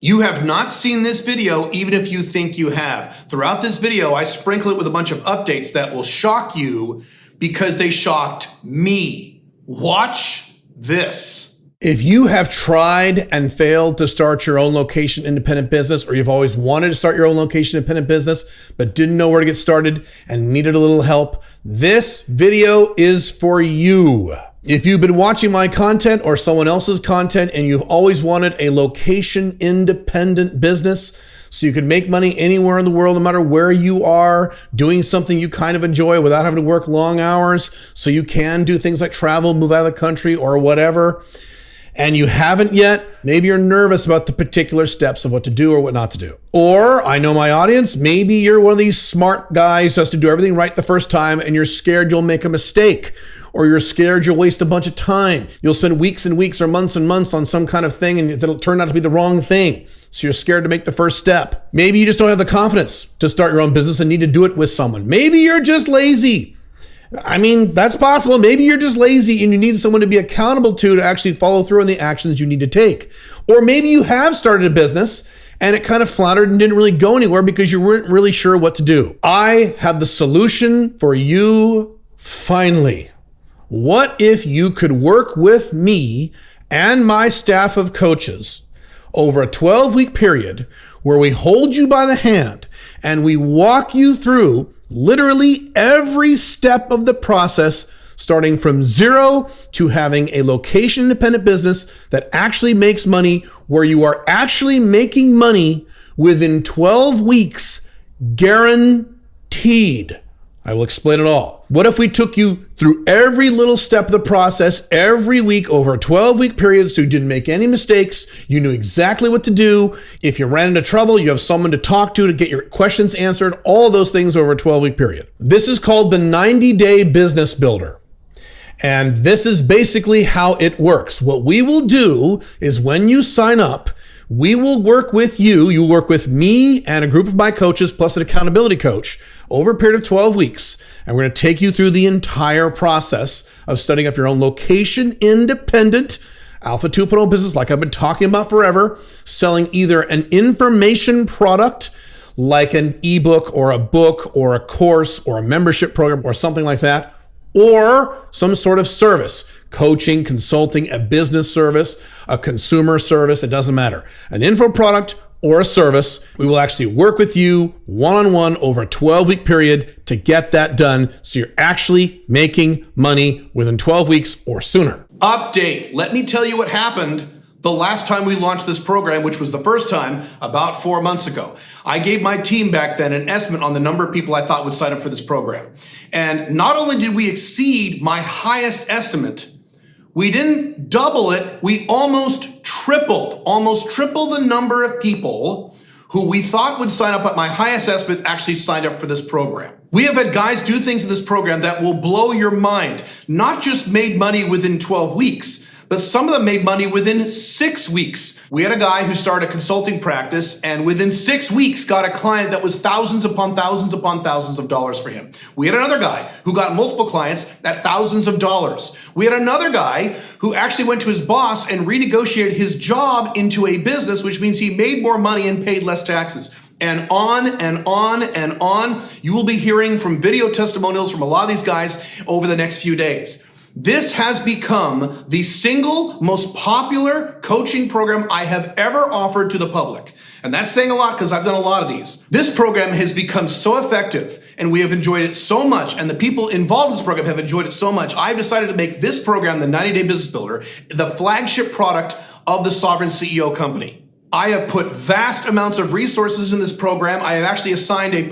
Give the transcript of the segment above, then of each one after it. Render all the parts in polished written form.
You have not seen this video, even if you think you have. Throughout this video, I sprinkle it with a bunch of updates that will shock you because they shocked me. Watch this. If you have tried and failed to start your own location independent business, or you've always wanted to start your own location independent business, but didn't know where to get started and needed a little help, this video is for you. If you've been watching my content or someone else's content and you've always wanted a location independent business so you can make money anywhere in the world, no matter where you are, doing something you kind of enjoy without having to work long hours, so you can do things like travel, move out of the country or whatever, and you haven't yet, maybe you're nervous about the particular steps of what to do or what not to do. Or, I know my audience, maybe you're one of these smart guys who has to do everything right the first time and you're scared you'll make a mistake, or you're scared you'll waste a bunch of time. You'll spend weeks and weeks or months and months on some kind of thing and it'll turn out to be the wrong thing. So you're scared to make the first step. Maybe you just don't have the confidence to start your own business and need to do it with someone. Maybe you're just lazy. I mean, that's possible. Maybe you're just lazy and you need someone to be accountable to actually follow through on the actions you need to take. Or maybe you have started a business and it kind of floundered and didn't really go anywhere because you weren't really sure what to do. I have the solution for you finally. What if you could work with me and my staff of coaches over a 12-week period where we hold you by the hand and we walk you through literally every step of the process, starting from zero to having a location independent business that actually makes money, where you are actually making money within 12 weeks, guaranteed. I will explain it all. What if we took you through every little step of the process every week over a 12-week period so you didn't make any mistakes, you knew exactly what to do. If you ran into trouble, you have someone to talk to get your questions answered, all of those things over a 12-week period. This is called the 90-Day Business Builder. And this is basically how it works. What we will do is when you sign up, we will work with you. You work with me and a group of my coaches plus an accountability coach over a period of 12 weeks. And we're going to take you through the entire process of setting up your own location independent Alpha 2.0 business like I've been talking about forever, selling either an information product like an ebook or a book or a course or a membership program or something like that, or some sort of service. Coaching, consulting, a business service, a consumer service, it doesn't matter. An info product or a service, we will actually work with you one-on-one over a 12-week period to get that done so you're actually making money within 12 weeks or sooner. Update. Let me tell you what happened the last time we launched this program, which was the first time about 4 months ago. I gave my team back then an estimate on the number of people I thought would sign up for this program. And not only did we exceed my highest estimate, we didn't double it, we almost tripled the number of people who we thought would sign up at my highest estimate actually signed up for this program. We have had guys do things in this program that will blow your mind. Not just made money within 12 weeks, but some of them made money within 6 weeks. We had a guy who started a consulting practice and within 6 weeks got a client that was thousands upon thousands upon thousands of dollars for him. We had another guy who got multiple clients at thousands of dollars. We had another guy who actually went to his boss and renegotiated his job into a business, which means he made more money and paid less taxes. And on and on and on. You will be hearing from video testimonials from a lot of these guys over the next few days. This has become the single most popular coaching program I have ever offered to the public. And that's saying a lot because I've done a lot of these. This program has become so effective and we have enjoyed it so much, and the people involved in this program have enjoyed it so much, I've decided to make this program, the 90-Day Business Builder, the flagship product of the Sovereign CEO company. I have put vast amounts of resources in this program. I have actually assigned a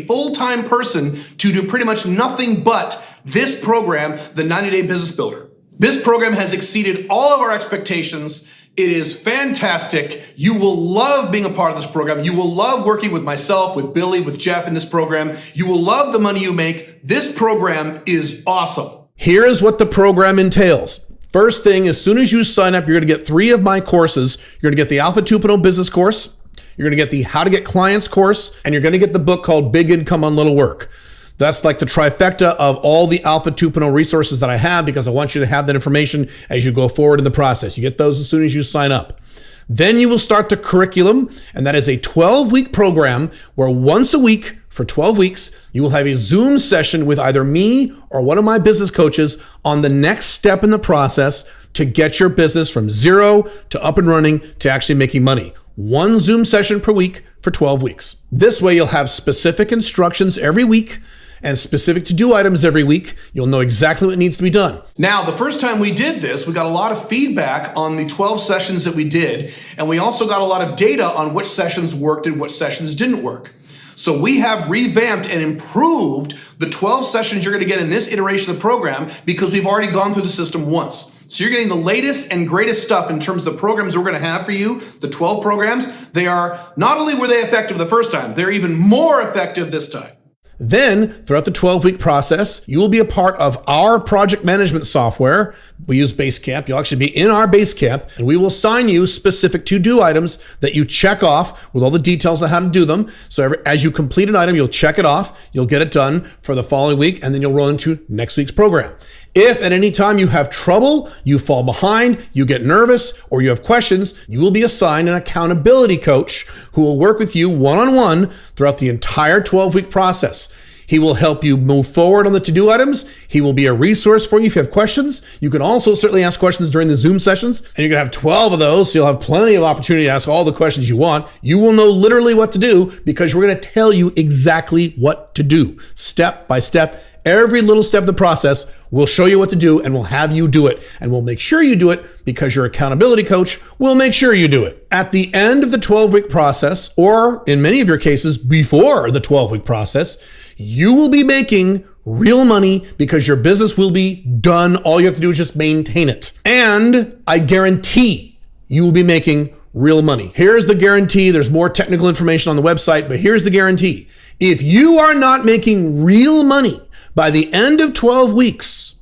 full-time person to do pretty much nothing but this program, the 90-Day Business Builder. This program has exceeded all of our expectations. It is fantastic. You will love being a part of this program. You will love working with myself, with Billy, with Jeff in this program. You will love the money you make. This program is awesome. Here is what the program entails. First thing, as soon as you sign up, you're going to get 3 of my courses. You're going to get the Alpha 2.0 business course. You're going to get the How to Get Clients course, and you're going to get the book called Big Income on Little Work. That's like the trifecta of all the Alpha 2.0 resources that I have because I want you to have that information as you go forward in the process. You get those as soon as you sign up. Then you will start the curriculum, and that is a 12-week program where once a week for 12 weeks, you will have a Zoom session with either me or one of my business coaches on the next step in the process to get your business from zero to up and running to actually making money. One Zoom session per week for 12 weeks. This way, you'll have specific instructions every week and specific to-do items every week. You'll know exactly what needs to be done. Now, the first time we did this, we got a lot of feedback on the 12 sessions that we did, and we also got a lot of data on which sessions worked and which sessions didn't work. So we have revamped and improved the 12 sessions you're going to get in this iteration of the program because we've already gone through the system once. So you're getting the latest and greatest stuff in terms of the programs we're going to have for you, the 12 programs. They are, not only were they effective the first time, they're even more effective this time. Then, throughout the 12-week process, you will be a part of our project management software. We use Basecamp. You'll actually be in our Basecamp, and we will assign you specific to-do items that you check off with all the details on how to do them. So as you complete an item, you'll check it off, you'll get it done for the following week, and then you'll roll into next week's program. If at any time you have trouble, you fall behind, you get nervous, or you have questions, you will be assigned an accountability coach who will work with you one-on-one throughout the entire 12-week process. He will help you move forward on the to-do items. He will be a resource for you if you have questions. You can also certainly ask questions during the Zoom sessions, and you're going to have 12 of those, so you'll have plenty of opportunity to ask all the questions you want. You will know literally what to do because we're going to tell you exactly what to do, step by step. Every little step of the process, we'll show you what to do and we'll have you do it. And we'll make sure you do it because your accountability coach will make sure you do it. At the end of the 12-week process, or in many of your cases, before the 12-week process, you will be making real money because your business will be done. All you have to do is just maintain it. And I guarantee you will be making real money. Here's the guarantee. There's more technical information on the website, but here's the guarantee. If you are not making real money by the end of 12 weeks,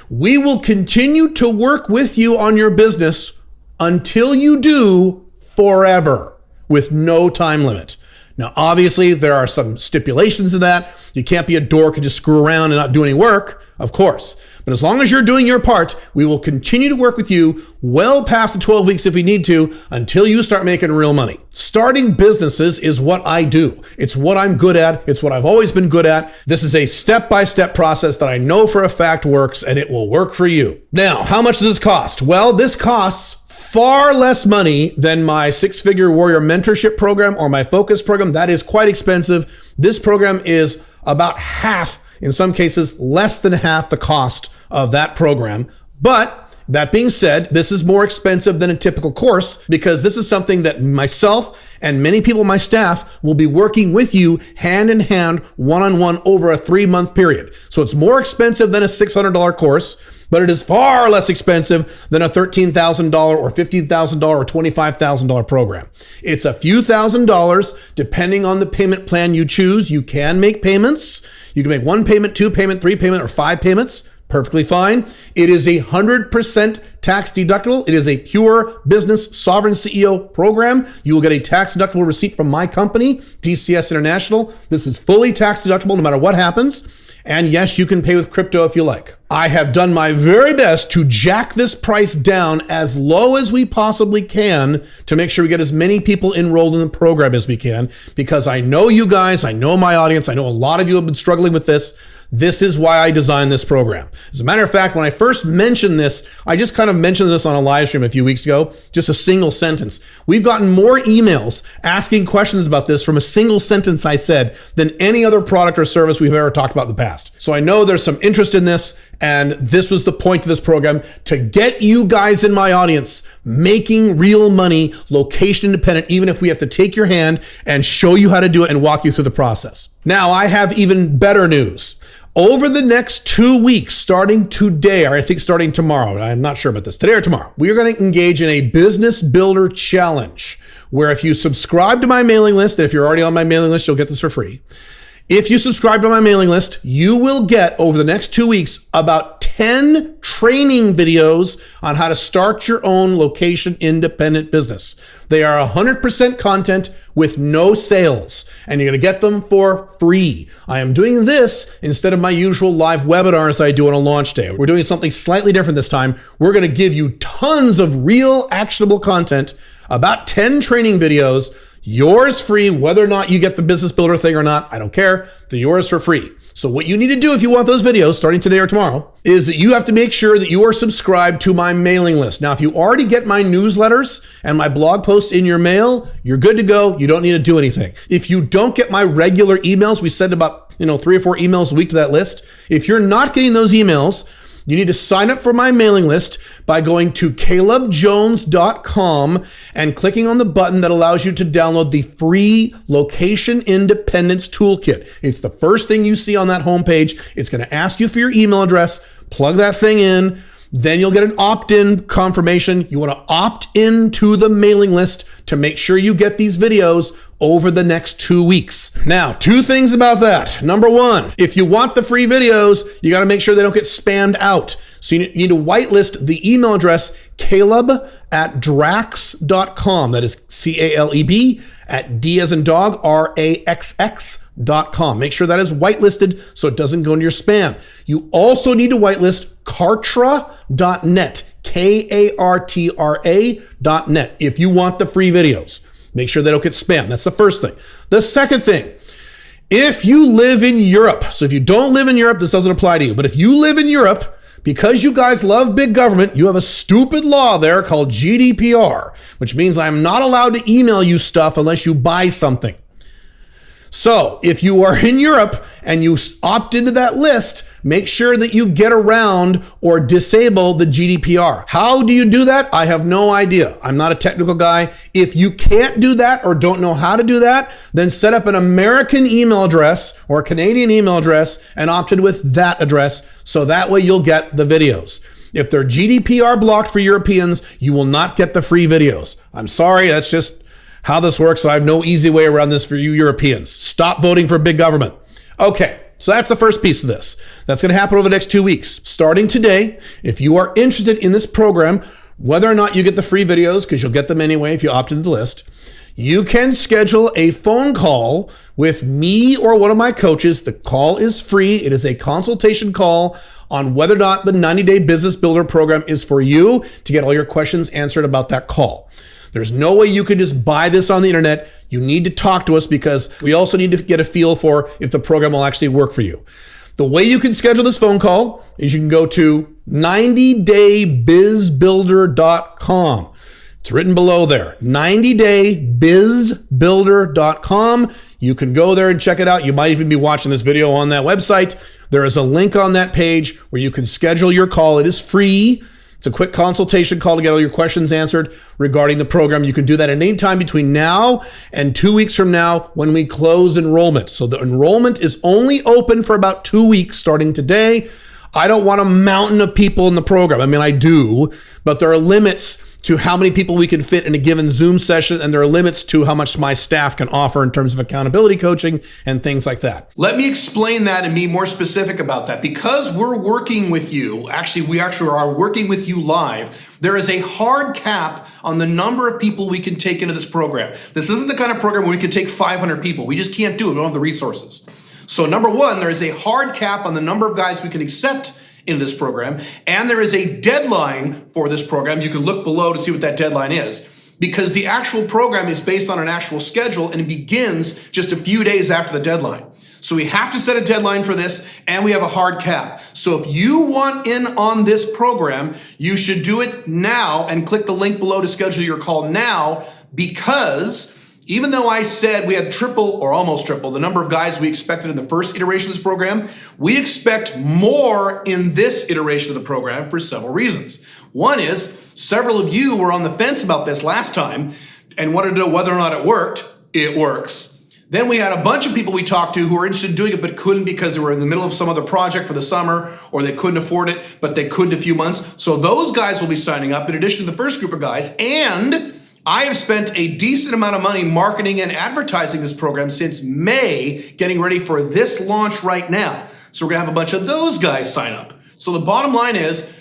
we will continue to work with you on your business until you do forever with no time limit. Now, obviously, there are some stipulations to that. You can't be a dork and just screw around and not do any work, of course. But as long as you're doing your part, we will continue to work with you well past the 12 weeks if we need to until you start making real money. Starting businesses is what I do. It's what I'm good at. It's what I've always been good at. This is a step-by-step process that I know for a fact works, and it will work for you. Now, how much does this cost? Well, this costs far less money than my six-figure warrior mentorship program or my focus program. That is quite expensive. This program is about half, in some cases, less than half the cost of that program. But that being said, this is more expensive than a typical course because this is something that myself and many people on my staff will be working with you hand in hand, one-on-one over a 3-month period. So it's more expensive than a $600 course, but it is far less expensive than a $13,000 or $15,000 or $25,000 program. It's a few $1,000s depending on the payment plan you choose. You can make payments. You can make 1 payment, 2 payment, 3 payment, or 5 payments. Perfectly fine. It is 100% tax deductible. It is a pure business sovereign CEO program. You will get a tax deductible receipt from my company, DCS International. This is fully tax deductible no matter what happens. And yes, you can pay with crypto if you like. I have done my very best to jack this price down as low as we possibly can to make sure we get as many people enrolled in the program as we can, because I know you guys, I know my audience, I know a lot of you have been struggling with this. This is why I designed this program. As a matter of fact, when I first mentioned this, I just kind of mentioned this on a live stream a few weeks ago, just a single sentence. We've gotten more emails asking questions about this from a single sentence I said than any other product or service we've ever talked about in the past. So I know there's some interest in this, and this was the point of this program, to get you guys in my audience making real money, location independent, even if we have to take your hand and show you how to do it and walk you through the process. Now, I have even better news. Over the next 2 weeks, starting today, or I think starting tomorrow, I'm not sure about this, today or tomorrow, we are going to engage in a business builder challenge where if you subscribe to my mailing list, and if you're already on my mailing list, you'll get this for free. If you subscribe to my mailing list, you will get over the next 2 weeks about 10 training videos on how to start your own location independent business. They are 100% content with no sales, and you're going to get them for free. I am doing this instead of my usual live webinars that I do on a launch day. We're doing something slightly different this time. We're going to give you tons of real actionable content about 10 training videos, yours free, whether or not you get the business builder thing or not, I don't care. They're yours for free. So what you need to do if you want those videos starting today or tomorrow is that you have to make sure that you are subscribed to my mailing list. Now, if you already get my newsletters and my blog posts in your mail, you're good to go. You don't need to do anything. If you don't get my regular emails, we send about 3 or 4 emails a week to that list. If you're not getting those emails, you need to sign up for my mailing list by going to calebjones.com and clicking on the button that allows you to download the free Location Independence Toolkit. It's the first thing you see on that homepage. It's going to ask you for your email address. Plug that thing in. Then you'll get an opt-in confirmation. You want to opt into the mailing list to make sure you get these videos over the next 2 weeks. Now, 2 things about that. Number 1, if you want the free videos, you got to make sure they don't get spammed out. So you need to whitelist the email address caleb@drax.com. That is CALEB at D as in dog, RAXX.com. Make sure that is whitelisted so it doesn't go into your spam. You also need to whitelist kartra.net, KARTRA.net, if you want the free videos. Make sure they don't get spam. That's the first thing. The second thing, if you live in Europe, so if you don't live in Europe, this doesn't apply to you, but if you live in Europe, because you guys love big government, you have a stupid law there called GDPR, which means I'm not allowed to email you stuff unless you buy something. So if you are in Europe and you opt into that list, make sure that you get around or disable the GDPR. How do you do that? I have no idea. I'm not a technical guy. If you can't do that or don't know how to do that, then set up an American email address or a Canadian email address and opt in with that address. So that way you'll get the videos. If they're GDPR blocked for Europeans, you will not get the free videos. I'm sorry, that's just how this works. I have no easy way around this for you Europeans. Stop voting for big government. Okay, so that's the first piece of this. That's going to happen over the next 2 weeks. Starting today, if you are interested in this program, whether or not you get the free videos, because you'll get them anyway if you opt into the list, you can schedule a phone call with me or one of my coaches. The call is free. It is a consultation call on whether or not the 90-day Business Builder program is for you to get all your questions answered about that call. There's no way you could just buy this on the internet. You need to talk to us because we also need to get a feel for if the program will actually work for you. The way you can schedule this phone call is you can go to 90daybizbuilder.com. It's written below there, 90daybizbuilder.com. You can go there and check it out. You might even be watching this video on that website. There is a link on that page where you can schedule your call. It is free. It's a quick consultation call to get all your questions answered regarding the program. You can do that at any time between now and 2 weeks from now when we close enrollment. So the enrollment is only open for about 2 weeks starting today. I don't want a mountain of people in the program. I mean, I do, but there are limits to how many people we can fit in a given Zoom session, and there are limits to how much my staff can offer in terms of accountability coaching and things like that. Let me explain that and be more specific about that. Because we're working with you, we are working with you live, there is a hard cap on the number of people we can take into this program. This isn't the kind of program where we can take 500 people. We just can't do it. We don't have the resources. So number one, there is a hard cap on the number of guys we can accept in this program, and there is a deadline for this program. You can look below to see what that deadline is, because the actual program is based on an actual schedule and it begins just a few days after the deadline. So we have to set a deadline for this, and we have a hard cap. So if you want in on this program, you should do it now and click the link below to schedule your call now, because even though I said we had triple or almost triple the number of guys we expected in the first iteration of this program, we expect more in this iteration of the program for several reasons. One is several of you were on the fence about this last time and wanted to know whether or not it worked. It works. Then we had a bunch of people we talked to who were interested in doing it but couldn't because they were in the middle of some other project for the summer, or they couldn't afford it, but they could in a few months. So those guys will be signing up in addition to the first group of guys. And I have spent a decent amount of money marketing and advertising this program since May, getting ready for this launch right now. So we're gonna have a bunch of those guys sign up. So the bottom line is,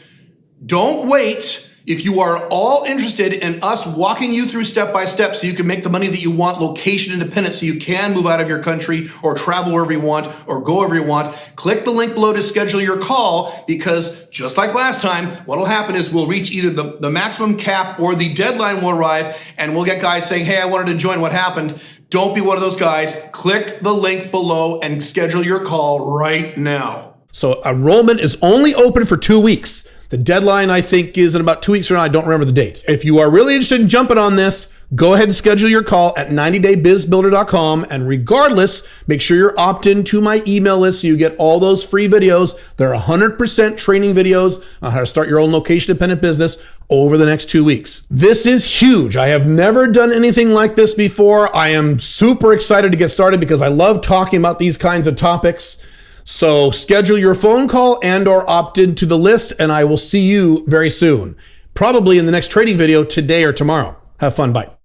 don't wait. If you are all interested in us walking you through step by step so you can make the money that you want, location independent, so you can move out of your country or travel wherever you want or go wherever you want, click the link below to schedule your call, because just like last time, what'll happen is we'll reach either the maximum cap or the deadline will arrive, and we'll get guys saying, hey, I wanted to join, what happened? Don't be one of those guys. Click the link below and schedule your call right now. So enrollment is only open for 2 weeks. The deadline, I think, is in about 2 weeks from now. I don't remember the date. If you are really interested in jumping on this, go ahead and schedule your call at 90daybizbuilder.com. And regardless, make sure you're opt-in to my email list so you get all those free videos. They're 100% training videos on how to start your own location-dependent business over the next 2 weeks. This is huge. I have never done anything like this before. I am super excited to get started because I love talking about these kinds of topics. So schedule your phone call and or opt into the list, and I will see you very soon. Probably in the next trading video today or tomorrow. Have fun. Bye.